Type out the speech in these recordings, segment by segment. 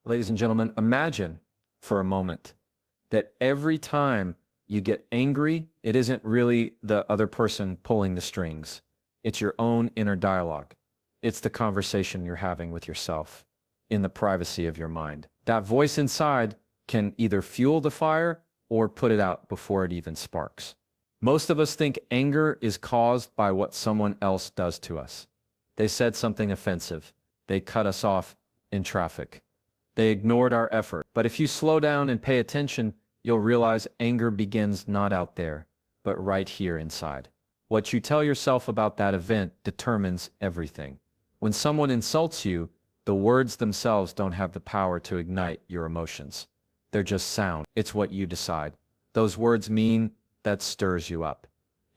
Ladies and gentlemen, imagine for a moment that every time you get angry, it isn't really the other person pulling the strings. It's your own inner dialogue. It's the conversation you're having with yourself in the privacy of your mind. That voice inside can either fuel the fire or put it out before it even sparks. Most of us think anger is caused by what someone else does to us. They said something offensive. They cut us off in traffic. They ignored our effort. But if you slow down and pay attention, you'll realize anger begins not out there, but right here inside. What you tell yourself about that event determines everything. When someone insults you, the words themselves don't have the power to ignite your emotions. They're just sound. It's what you decide. Those words mean that stirs you up.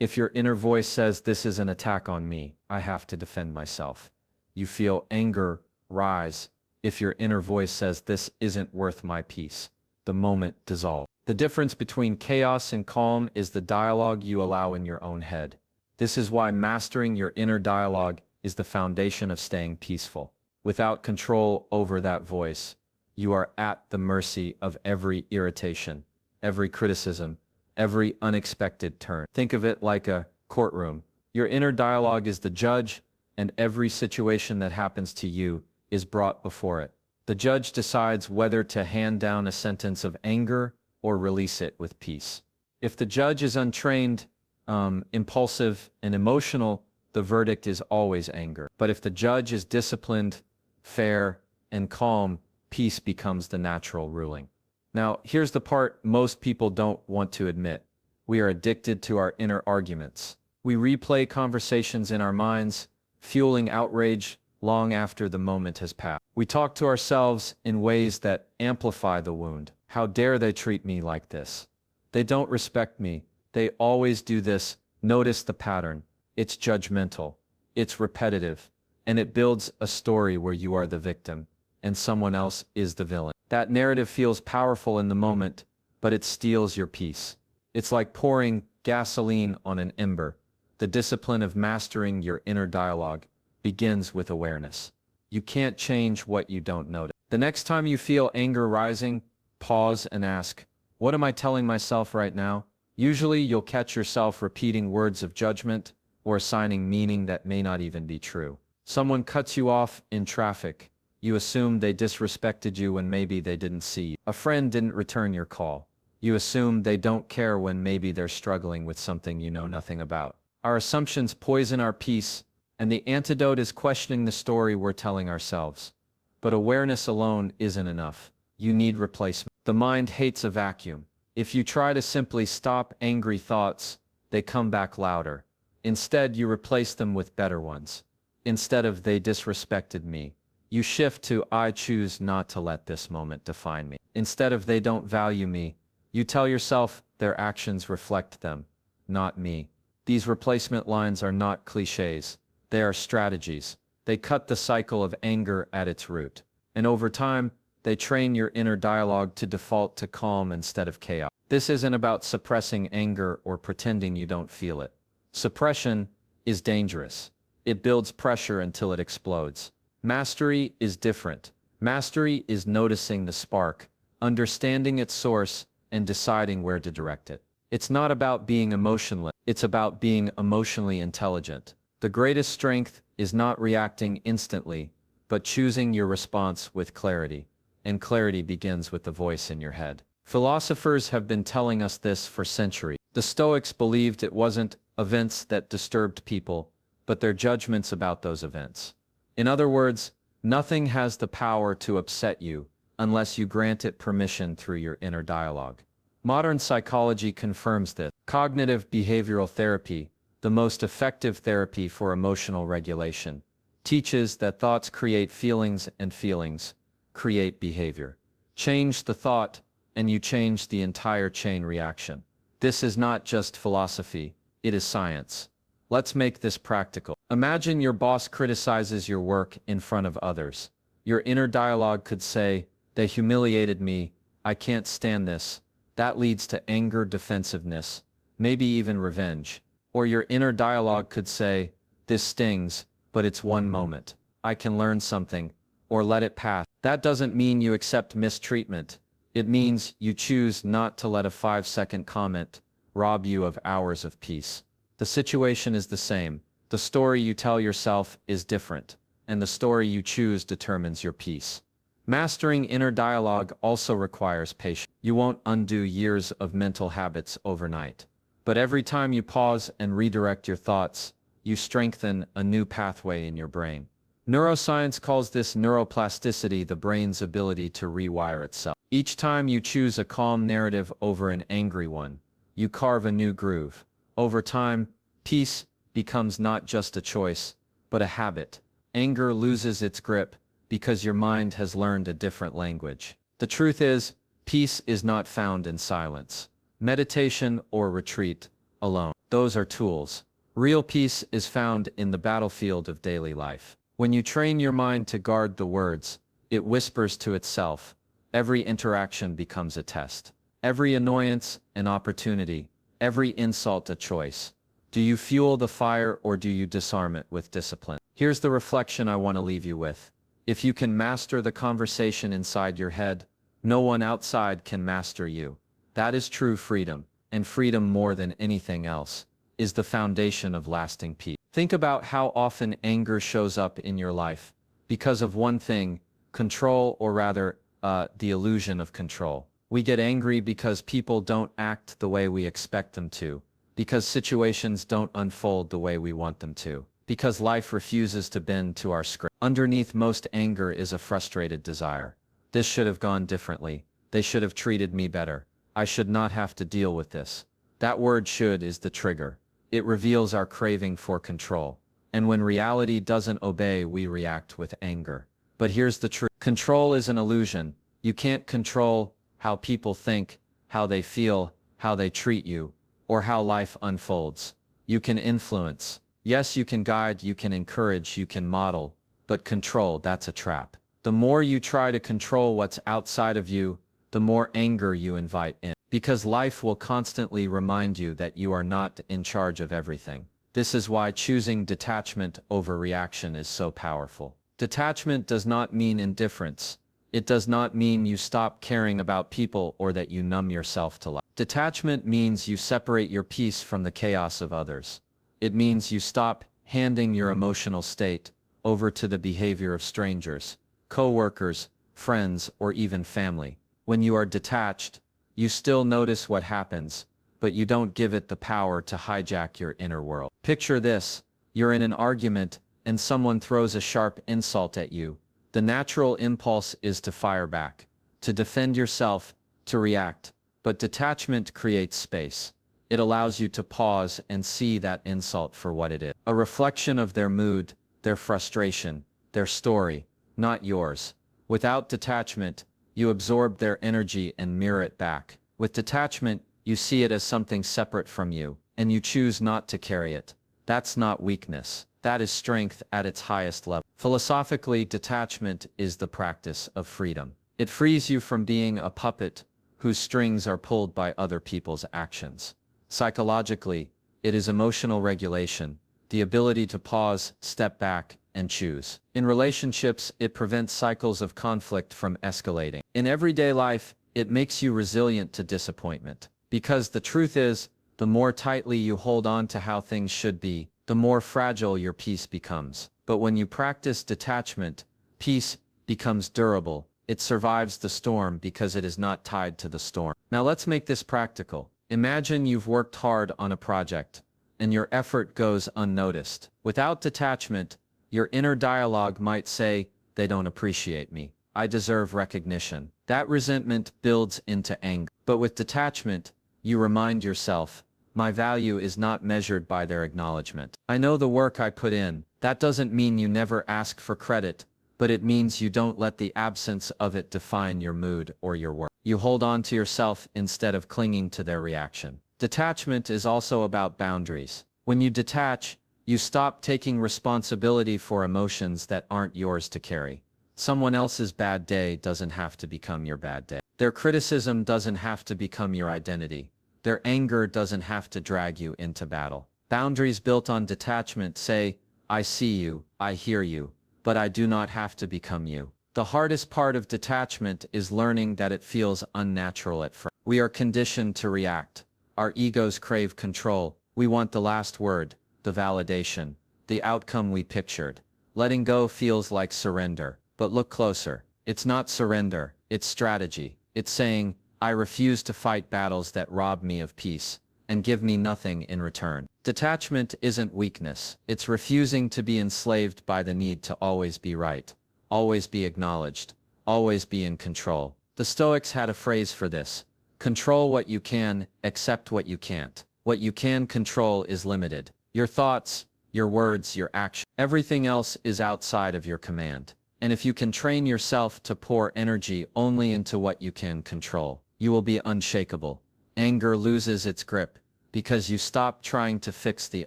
If your inner voice says, "This is an attack on me, I have to defend myself," you feel anger rise. If your inner voice says, "This isn't worth my peace," the moment dissolves. The difference between chaos and calm is the dialogue you allow in your own head. This is why mastering your inner dialogue is the foundation of staying peaceful. Without control over that voice, you are at the mercy of every irritation, every criticism, every unexpected turn. Think of it like a courtroom. Your inner dialogue is the judge, and every situation that happens to you is brought before it. The judge decides whether to hand down a sentence of anger or release it with peace. If the judge is untrained, impulsive, and emotional, the verdict is always anger. But if the judge is disciplined, fair, and calm, peace becomes the natural ruling. Now, here's the part most people don't want to admit. We are addicted to our inner arguments. We replay conversations in our minds, fueling outrage long after the moment has passed. We talk to ourselves in ways that amplify the wound. How dare they treat me like this? They don't respect me. They always do this. Notice the pattern. It's judgmental. It's repetitive. And it builds a story where you are the victim and someone else is the villain. That narrative feels powerful in the moment, but it steals your peace. It's like pouring gasoline on an ember. The discipline of mastering your inner dialogue begins with awareness. You can't change what you don't notice. The next time you feel anger rising, pause and ask, "What am I telling myself right now?" Usually you'll catch yourself repeating words of judgment or assigning meaning that may not even be true. Someone cuts you off in traffic. You assume they disrespected you when maybe they didn't see you. A friend didn't return your call. You assume they don't care when maybe they're struggling with something you know nothing about. Our assumptions poison our peace, and the antidote is questioning the story we're telling ourselves. But awareness alone isn't enough. You need replacement. The mind hates a vacuum. If you try to simply stop angry thoughts, they come back louder. Instead, you replace them with better ones. Instead of "they disrespected me," you shift to "I choose not to let this moment define me." Instead of "they don't value me," you tell yourself "their actions reflect them, not me." These replacement lines are not cliches. They are strategies. They cut the cycle of anger at its root. And over time, they train your inner dialogue to default to calm instead of chaos. This isn't about suppressing anger or pretending you don't feel it. Suppression is dangerous. It builds pressure until it explodes. Mastery is different. Mastery is noticing the spark, understanding its source, and deciding where to direct it. It's not about being emotionless. It's about being emotionally intelligent. The greatest strength is not reacting instantly, but choosing your response with clarity. And clarity begins with the voice in your head. Philosophers have been telling us this for centuries. The Stoics believed it wasn't events that disturbed people, but their judgments about those events. In other words, nothing has the power to upset you unless you grant it permission through your inner dialogue. Modern psychology confirms this. Cognitive behavioral therapy, the most effective therapy for emotional regulation, teaches that thoughts create feelings and feelings create behavior. Change the thought, and you change the entire chain reaction. This is not just philosophy, it is science. Let's make this practical. Imagine your boss criticizes your work in front of others. Your inner dialogue could say, "They humiliated me, I can't stand this." That leads to anger, defensiveness, maybe even revenge. Or your inner dialogue could say, "This stings, but it's one moment. I can learn something," or "Let it pass." That doesn't mean you accept mistreatment. It means you choose not to let a 5-second comment rob you of hours of peace. The situation is the same. The story you tell yourself is different, and the story you choose determines your peace. Mastering inner dialogue also requires patience. You won't undo years of mental habits overnight. But every time you pause and redirect your thoughts, you strengthen a new pathway in your brain. Neuroscience calls this neuroplasticity, the brain's ability to rewire itself. Each time you choose a calm narrative over an angry one, you carve a new groove. Over time, peace becomes not just a choice, but a habit. Anger loses its grip because your mind has learned a different language. The truth is, peace is not found in silence, meditation, or retreat alone. Those are tools. Real peace is found in the battlefield of daily life. When you train your mind to guard the words it whispers to itself, every interaction becomes a test. Every annoyance an opportunity, every insult a choice. Do you fuel the fire or do you disarm it with discipline? Here's the reflection I want to leave you with. If you can master the conversation inside your head, no one outside can master you. That is true freedom, and freedom more than anything else is the foundation of lasting peace. Think about how often anger shows up in your life because of one thing, control, or rather, the illusion of control. We get angry because people don't act the way we expect them to, because situations don't unfold the way we want them to, because life refuses to bend to our script. Underneath most anger is a frustrated desire. This should have gone differently. They should have treated me better. I should not have to deal with this. That word "should" is the trigger. It reveals our craving for control. And when reality doesn't obey, we react with anger. But here's the truth. Control is an illusion. You can't control how people think, how they feel, how they treat you, or how life unfolds. You can influence. Yes, you can guide, you can encourage, you can model, but control, that's a trap. The more you try to control what's outside of you, the more anger you invite in. Because life will constantly remind you that you are not in charge of everything. This is why choosing detachment over reaction is so powerful. Detachment does not mean indifference. It does not mean you stop caring about people or that you numb yourself to life. Detachment means you separate your peace from the chaos of others. It means you stop handing your emotional state over to the behavior of strangers, co-workers, friends, or even family. When you are detached, you still notice what happens, but you don't give it the power to hijack your inner world. Picture this: you're in an argument and someone throws a sharp insult at you. The natural impulse is to fire back, to defend yourself, to react. But detachment creates space. It allows you to pause and see that insult for what it is. A reflection of their mood, their frustration, their story, not yours. Without detachment, you absorb their energy and mirror it back. With detachment, you see it as something separate from you, and you choose not to carry it. That's not weakness. That is strength at its highest level. Philosophically, detachment is the practice of freedom. It frees you from being a puppet whose strings are pulled by other people's actions. Psychologically, it is emotional regulation, the ability to pause, step back, and choose. In relationships, it prevents cycles of conflict from escalating. In everyday life, it makes you resilient to disappointment. Because the truth is, the more tightly you hold on to how things should be, the more fragile your peace becomes. But when you practice detachment, peace becomes durable. It survives the storm because it is not tied to the storm. Now let's make this practical. Imagine you've worked hard on a project, and your effort goes unnoticed. Without detachment, your inner dialogue might say, "They don't appreciate me. I deserve recognition." That resentment builds into anger. But with detachment, you remind yourself, "My value is not measured by their acknowledgement. I know the work I put in." That doesn't mean you never ask for credit, but it means you don't let the absence of it define your mood or your work. You hold on to yourself instead of clinging to their reaction. Detachment is also about boundaries. When you detach, you stop taking responsibility for emotions that aren't yours to carry. Someone else's bad day doesn't have to become your bad day. Their criticism doesn't have to become your identity. Their anger doesn't have to drag you into battle. Boundaries built on detachment say, "I see you, I hear you, but I do not have to become you." The hardest part of detachment is learning that it feels unnatural at first. We are conditioned to react. Our egos crave control. We want the last word, the validation, the outcome we pictured. Letting go feels like surrender. But look closer. It's not surrender, it's strategy. It's saying, I refuse to fight battles that rob me of peace and give me nothing in return. Detachment isn't weakness. It's refusing to be enslaved by the need to always be right, always be acknowledged, always be in control. The Stoics had a phrase for this. Control what you can, accept what you can't. What you can control is limited. Your thoughts, your words, your actions. Everything else is outside of your command. And if you can train yourself to pour energy only into what you can control, you will be unshakable. Anger loses its grip because you stop trying to fix the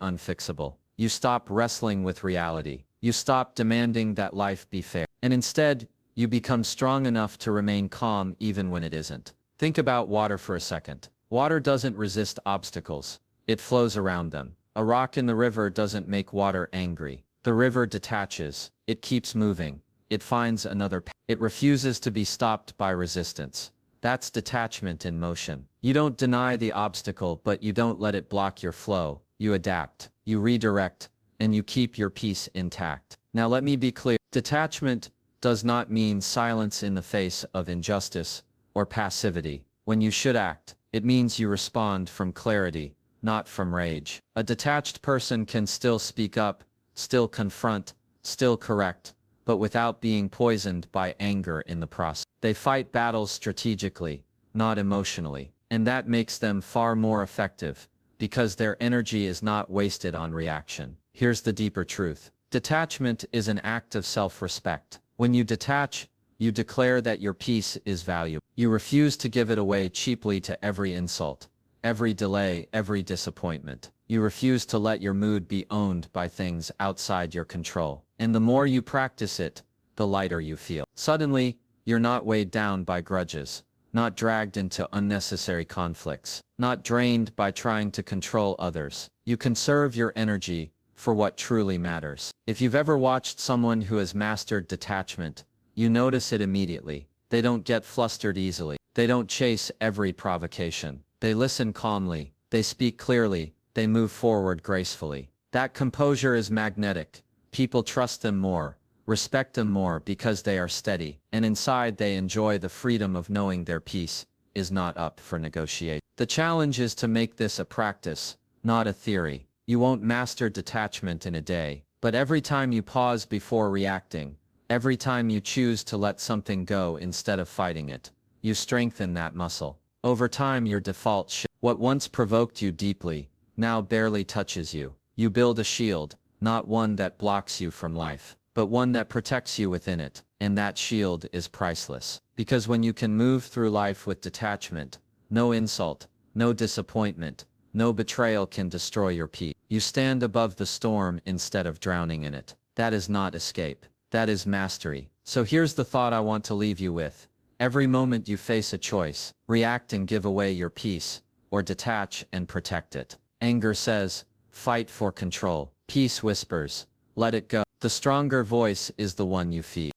unfixable. You stop wrestling with reality. You stop demanding that life be fair. And instead, you become strong enough to remain calm even when it isn't. Think about water for a second. Water doesn't resist obstacles. It flows around them. A rock in the river doesn't make water angry. The river detaches. It keeps moving. It finds another path. It refuses to be stopped by resistance. That's detachment in motion. You don't deny the obstacle, but you don't let it block your flow. You adapt, you redirect, and you keep your peace intact. Now let me be clear. Detachment does not mean silence in the face of injustice or passivity. When you should act, it means you respond from clarity, not from rage. A detached person can still speak up, still confront, still correct, but without being poisoned by anger in the process. They fight battles strategically, not emotionally, and that makes them far more effective, because their energy is not wasted on reaction. Here's the deeper truth. Detachment is an act of self-respect. When you detach, you declare that your peace is valuable. You refuse to give it away cheaply to every insult, every delay, every disappointment. You refuse to let your mood be owned by things outside your control. And the more you practice it, the lighter you feel. Suddenly, you're not weighed down by grudges, not dragged into unnecessary conflicts, not drained by trying to control others. You conserve your energy for what truly matters. If you've ever watched someone who has mastered detachment, you notice it immediately. They don't get flustered easily. They don't chase every provocation. They listen calmly. They speak clearly. They move forward gracefully. That composure is magnetic. People trust them more, respect them more because they are steady, and inside they enjoy the freedom of knowing their peace is not up for negotiation. The challenge is to make this a practice, not a theory. You won't master detachment in a day, but every time you pause before reacting, every time you choose to let something go instead of fighting it, you strengthen that muscle. Over time your default shifts. What once provoked you deeply, now barely touches you. You build a shield, not one that blocks you from life, but one that protects you within it, and that shield is priceless. Because when you can move through life with detachment, no insult, no disappointment, no betrayal can destroy your peace. You stand above the storm instead of drowning in it. That is not escape. That is mastery. So here's the thought I want to leave you with. Every moment you face a choice, react and give away your peace, or detach and protect it. Anger says, fight for control. Peace whispers, let it go. The stronger voice is the one you feed.